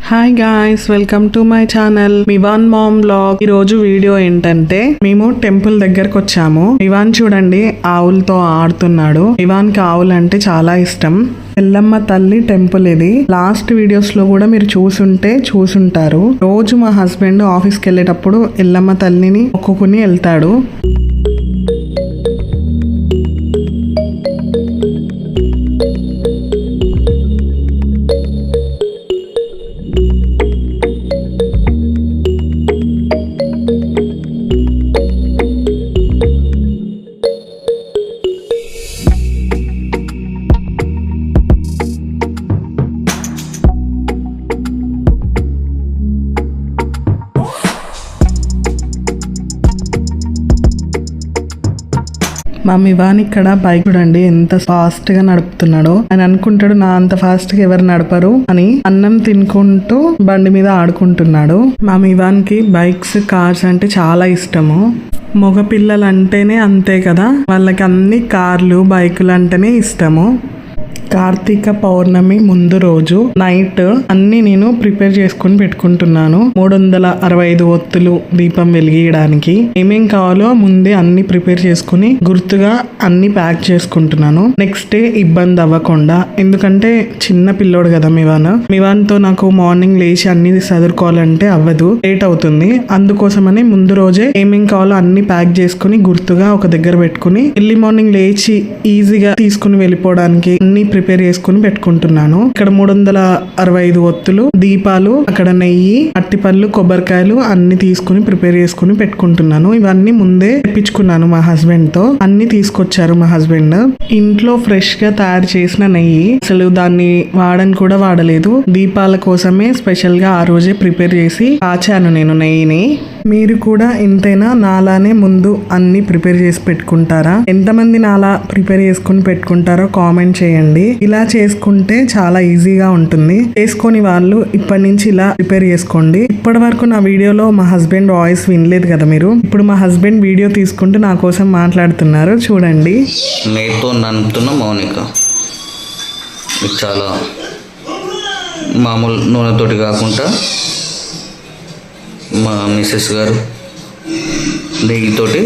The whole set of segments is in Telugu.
Hi guys, welcome to my channel Mivaan mom vlog. ఈ రోజు వీడియో ఏంటంటే మేము టెంపుల్ దగ్గరకు వచ్చాము. మివాన్ చూడండి ఆవులతో ఆడుతున్నాడు. మివాన్ కి ఆవులు అంటే చాలా ఇష్టం. ఎల్లమ్మ తల్లి టెంపుల్ ఇది. లాస్ట్ వీడియోస్ లో కూడా మీరు చూసుంటారు. రోజు మా హస్బెండ్ ఆఫీస్కి వెళ్ళేటప్పుడు ఎల్లమ్మ తల్లిని మొక్కుకుని వెళ్తాడు. మా మివాన్ ఇక్కడ బైక్ చూడండి ఎంత ఫాస్ట్ గా నడుపుతున్నాడో. ఆయన అనుకుంటాడు నా అంత ఫాస్ట్ గా ఎవరు నడపరు అని. అన్నం తినుకుంటూ బండి మీద ఆడుకుంటున్నాడు. మా మివాన్ కి బైక్స్, కార్స్ అంటే చాలా ఇష్టము. మగ పిల్లలు అంటేనే అంతే కదా, వాళ్ళకి అన్ని కార్లు, బైకులు అంటేనే ఇష్టము. కార్తీక పౌర్ణమి ముందు రోజు నైట్ అన్ని నేను ప్రిపేర్ చేసుకుని పెట్టుకుంటున్నాను. 365 ఒత్తులు దీపం వెలిగించడానికి ఏమేం కావాలో ముందే అన్ని ప్రిపేర్ చేసుకుని గుర్తుగా అన్ని ప్యాక్ చేసుకుంటున్నాను. నెక్స్ట్ డే ఇబ్బంది అవ్వకుండా, ఎందుకంటే చిన్న పిల్లోడు కదా మివాన్ తో నాకు మార్నింగ్ లేచి అన్ని చదువుకోవాలంటే అవ్వదు, లేట్ అవుతుంది. అందుకోసమని ముందు రోజే ఏమేం కావాలో అన్ని ప్యాక్ చేసుకుని గుర్తుగా ఒక దగ్గర పెట్టుకుని ఎర్లీ మార్నింగ్ లేచి ఈజీగా తీసుకుని వెళ్ళిపోవడానికి అన్ని ప్రిపేర్ చేసుకుని పెట్టుకుంటున్నాను. ఇక్కడ 365 ఒత్తులు, దీపాలు, అక్కడ నెయ్యి, అట్టిపళ్ళు, కొబ్బరికాయలు అన్ని తీసుకుని ప్రిపేర్ చేసుకుని పెట్టుకుంటున్నాను. ఇవన్నీ ముందే తెప్పించుకున్నాను మా హస్బెండ్ తో. అన్ని తీసుకొచ్చారు మా హస్బెండ్. ఇంట్లో ఫ్రెష్ గా తయారు చేసిన నెయ్యి, అసలు దాన్ని వాడని కూడా వాడలేదు. దీపాల కోసమే స్పెషల్ గా ఆ రోజే ప్రిపేర్ చేసి కాచాను నేను నెయ్యిని. మీరు కూడా ఇంతైనా నాలానే ముందు అన్ని ప్రిపేర్ చేసి పెట్టుకుంటారా? ఎంతమంది నాలా ప్రిపేర్ చేసుకుని పెట్టుకుంటారో కామెంట్ చేయండి. ఇలా చేసుకుంటే చాలా ఈజీగా ఉంటుంది. చేసుకొని వాళ్ళు ఇప్పటి నుంచి ఇలా ప్రిపేర్ చేసుకోండి. ఇప్పటి వరకు నా వీడియోలో మా హస్బెండ్ వాయిస్ వినలేదు కదా మీరు. ఇప్పుడు మా హస్బెండ్ వీడియో తీసుకుంటూ నా కోసం మాట్లాడుతున్నారు, చూడండి. నేతో నన్నుతున్న మౌనిక చాలా మామూలు నూనెతోటి కాకుండా మా మిస్సెస్ గారు నెయ్యితోటి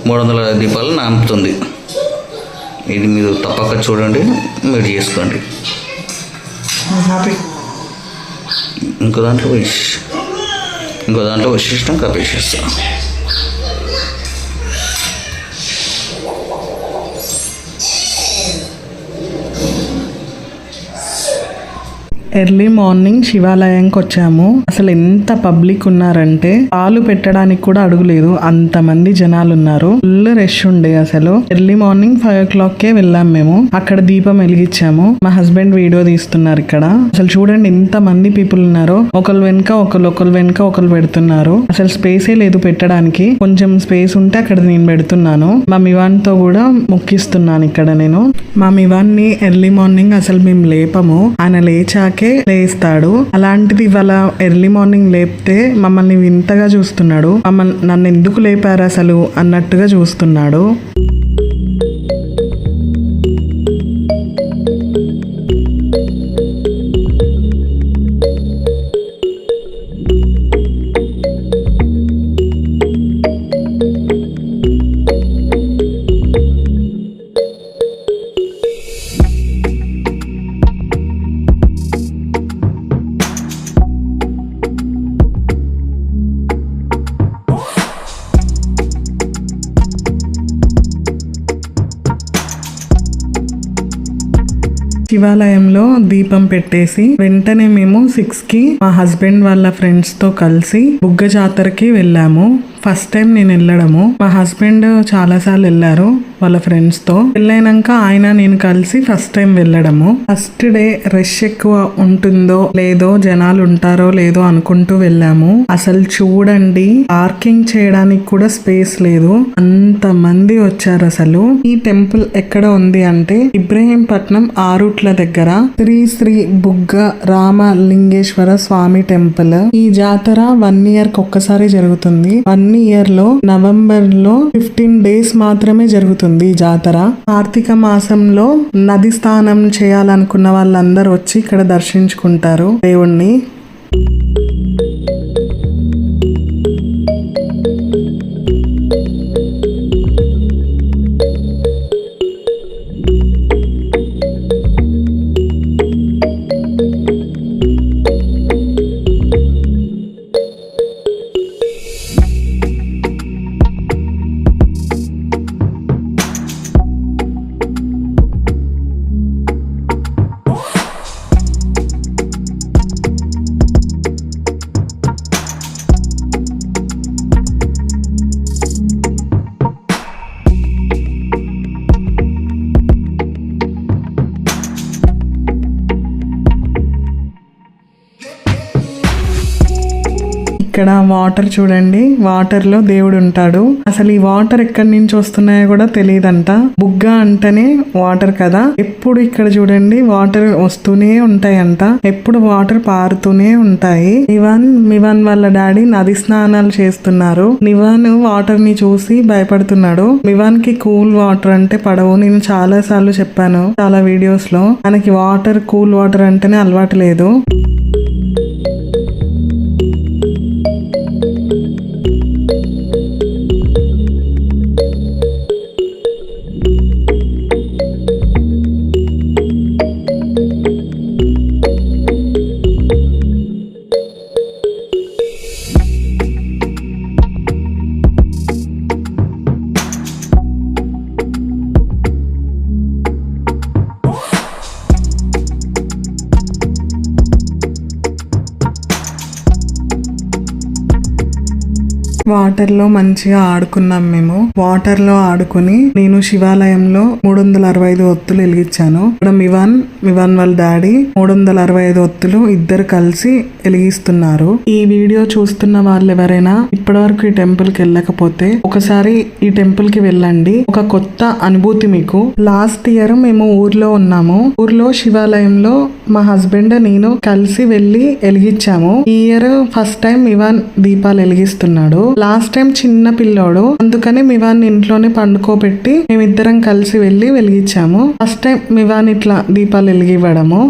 300 దీపాలు నాంపుతుంది. ఇది మీరు తప్పక చూడండి, మీరు చేసుకోండి. ఇంకో దాంట్లో విశిష్టం కపేసేస్తా. ఎర్లీ మార్నింగ్ శివాలయంకి వచ్చాము. అసలు ఎంత పబ్లిక్ ఉన్నారంటే పాలు పెట్టడానికి కూడా అడుగులేదు, అంతమంది జనాలు ఉన్నారు. ఫుల్ రష్ ఉండే. అసలు ఎర్లీ మార్నింగ్ 5 o'clock వెళ్ళాం మేము. అక్కడ దీపం వెలిగించాము. మా హస్బెండ్ వీడియో తీస్తున్నారు ఇక్కడ. అసలు చూడండి ఎంత మంది పీపుల్ ఉన్నారో. ఒకరు వెనుక ఒకరు పెడుతున్నారు. అసలు స్పేసే లేదు పెట్టడానికి. కొంచెం స్పేస్ ఉంటే అక్కడ నేను పెడుతున్నాను. మా మివాన్ తో కూడా మొక్కిస్తున్నాను ఇక్కడ నేను. మా మివాన్ ని ఎర్లీ మార్నింగ్ అసలు మేము లేపము, ఆయన లేచాక లేస్తాడు. అలాంటిది ఇవాళ ఎర్లీ మార్నింగ్ లేపితే మమ్మల్ని వింతగా చూస్తున్నాడు. నన్ను ఎందుకు లేపారు అసలు అన్నట్టుగా చూస్తున్నాడు. శివాలయంలో దీపం పెట్టేసి వెంటనే మేము 6కి మా హస్బెండ్ వాళ్ళ ఫ్రెండ్స్ తో కలిసి బుగ్గ జాతరకి వెళ్ళాము. ఫస్ట్ టైం నేను వెళ్ళడము. మా హస్బెండ్ చాలా సార్లు వెళ్ళారు వాళ్ళ ఫ్రెండ్స్ తో. వెళ్ళైనాక ఆయన నేను కలిసి ఫస్ట్ టైం వెళ్ళడము. ఫస్ట్ డే రష్ ఎక్కువ ఉంటుందో లేదో, జనాలు ఉంటారో లేదో అనుకుంటూ వెళ్ళాము. అసలు చూడండి, పార్కింగ్ చేయడానికి కూడా స్పేస్ లేదు, అంత మంది వచ్చారు. అసలు ఈ టెంపుల్ ఎక్కడ ఉంది అంటే ఇబ్రహీంపట్నం ఆరుట్ల దగ్గర శ్రీ బుగ్గ రామలింగేశ్వర స్వామి టెంపుల్. ఈ జాతర 1 year ఒక్కసారి జరుగుతుంది. 1 ఇయర్ లో నవంబర్ లో 15 days మాత్రమే జరుగుతుంది ఈ జాతర. కార్తీక మాసంలో నది స్నానం చేయాలనుకున్న వాళ్ళందరూ వచ్చి ఇక్కడ దర్శించుకుంటారు దేవుణ్ణి. ఇక్కడ వాటర్ చూడండి, వాటర్ లో దేవుడు ఉంటాడు. అసలు ఈ వాటర్ ఎక్కడి నుంచి వస్తున్నాయో కూడా తెలియదంట. బుగ్గ అంటేనే వాటర్ కదా. ఎప్పుడు ఇక్కడ చూడండి వాటర్ వస్తూనే ఉంటాయంట, ఎప్పుడు వాటర్ పారుతూనే ఉంటాయి. మివాన్ వాళ్ళ డాడీ నది స్నానాలు చేస్తున్నారు. నివాన్ వాటర్ ని చూసి భయపడుతున్నాడు. మివాన్ కి కూల్ వాటర్ అంటే పడవు. నేను చాలా సార్లు చెప్పాను చాలా వీడియోస్ లో, మనకి వాటర్ కూల్ వాటర్ అంటేనే అలవాటు లేదు. వాటర్ లో మంచిగా ఆడుకున్నాం మేము. వాటర్ లో ఆడుకుని నేను శివాలయంలో 365 ఒత్తులు వెలిగించాను. ఇక్కడ మివాన్ వాళ్ళ డాడీ 365 ఒత్తులు ఇద్దరు కలిసి వెలిగిస్తున్నారు. ఈ వీడియో చూస్తున్న వాళ్ళు ఎవరైనా ఇప్పటివరకు ఈ టెంపుల్ కి వెళ్ళకపోతే ఒకసారి ఈ టెంపుల్ కి వెళ్ళండి. ఒక కొత్త అనుభూతి మీకు. లాస్ట్ ఇయర్ మేము ఊర్లో ఉన్నాము. ఊర్లో శివాలయంలో మా హస్బెండ్ నేను కలిసి వెళ్ళి వెలిగించాము. ఈ ఇయర్ ఫస్ట్ టైం మివాన్ దీపాలు వెలిగిస్తున్నాడు. లాస్ట్ టైం చిన్న పిల్లోడు, అందుకని మివాన్ ఇంట్లోనే పండుకోబెట్టి మేమిద్దరం కలిసి వెళ్ళి వెలిగించాము. ఫస్ట్ టైం మివాన్ ఇట్లా దీపాలు వెలిగివ్వడము.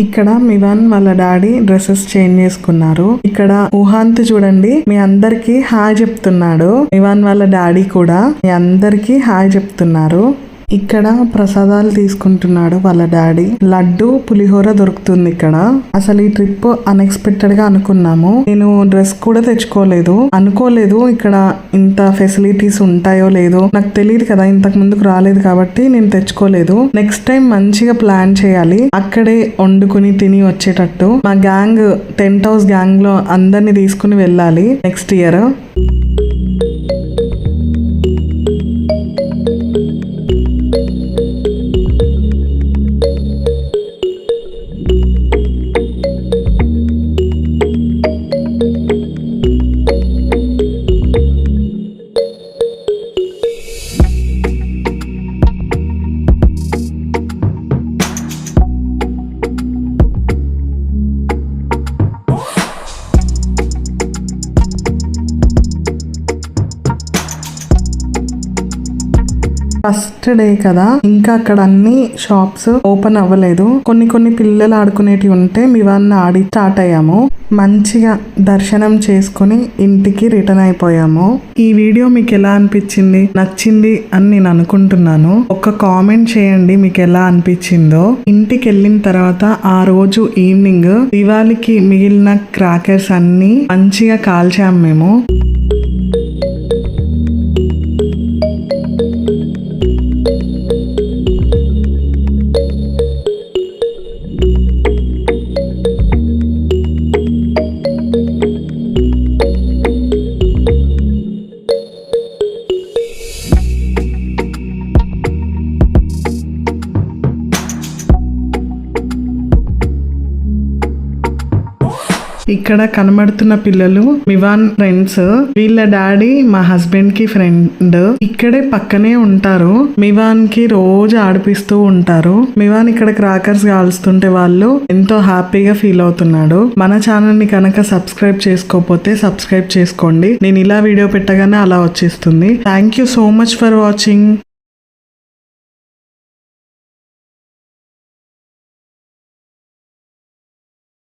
ఇక్కడ మివాన్ వాళ్ళ డాడీ డ్రెస్సెస్ చేంజ్ చేసుకున్నారు. ఇక్కడ ఊహాంత్ చూడండి మీ అందరికి హాయ్ చెప్తున్నాడు. మివాన్ వాళ్ళ డాడీ కూడా మీ అందరికి హాయ్ చెప్తున్నారు. ఇక్కడ ప్రసాదాలు తీసుకుంటున్నాడు వాళ్ళ డాడీ. లడ్డు పులిహోర దొరుకుతుంది ఇక్కడ. అసలు ఈ ట్రిప్ అన్ఎక్స్పెక్టెడ్ గా అనుకున్నాము. నేను డ్రెస్ కూడా తెచ్చుకోలేదు, అనుకోలేదు ఇక్కడ ఇంత ఫెసిలిటీస్ ఉంటాయో లేదో నాకు తెలియదు కదా, ఇంతకు ముందుకు రాలేదు కాబట్టి నేను తెచ్చుకోలేదు. నెక్స్ట్ టైం మంచిగా ప్లాన్ చేయాలి, అక్కడే వండుకుని తిని వచ్చేటట్టు. మా గ్యాంగ్ టెంట్ హౌస్ గ్యాంగ్ లో అందరినీ తీసుకుని వెళ్ళాలి నెక్స్ట్ ఇయర్. ఫస్ట్ డే కదా, ఇంకా అక్కడ అన్ని షాప్స్ ఓపెన్ అవ్వలేదు. కొన్ని పిల్లలు ఆడుకునేటివి ఉంటే మివాన్ని ఆడి స్టార్ట్ అయ్యాము. మంచిగా దర్శనం చేసుకుని ఇంటికి రిటర్న్ అయిపోయాము. ఈ వీడియో మీకు ఎలా అనిపించింది, నచ్చింది అని నేను అనుకుంటున్నాను. ఒక కామెంట్ చేయండి మీకు ఎలా అనిపించిందో. ఇంటికి వెళ్ళిన తర్వాత ఆ రోజు ఈవినింగ్ దివాళీకి మిగిలిన క్రాకర్స్ అన్ని మంచిగా కాల్చాము మేము. ఇక్కడ కనబడుతున్న పిల్లలు మివాన్ ఫ్రెండ్స్. వీళ్ళ డాడీ మా హస్బెండ్ కి ఫ్రెండ్. ఇక్కడే పక్కనే ఉంటారు. మివాన్ కి రోజు ఆడిపిస్తూ ఉంటారు. మివాన్ ఇక్కడ క్రాకర్స్ కాల్స్తుంటే వాళ్ళు ఎంతో హ్యాపీగా ఫీల్ అవుతున్నాడు. మన ఛానల్ ని కనుక సబ్స్క్రైబ్ చేసుకోకపోతే సబ్స్క్రైబ్ చేసుకోండి. నేను ఇలా వీడియో పెట్టగానే అలా వచ్చేస్తుంది. Thank you so much for watching.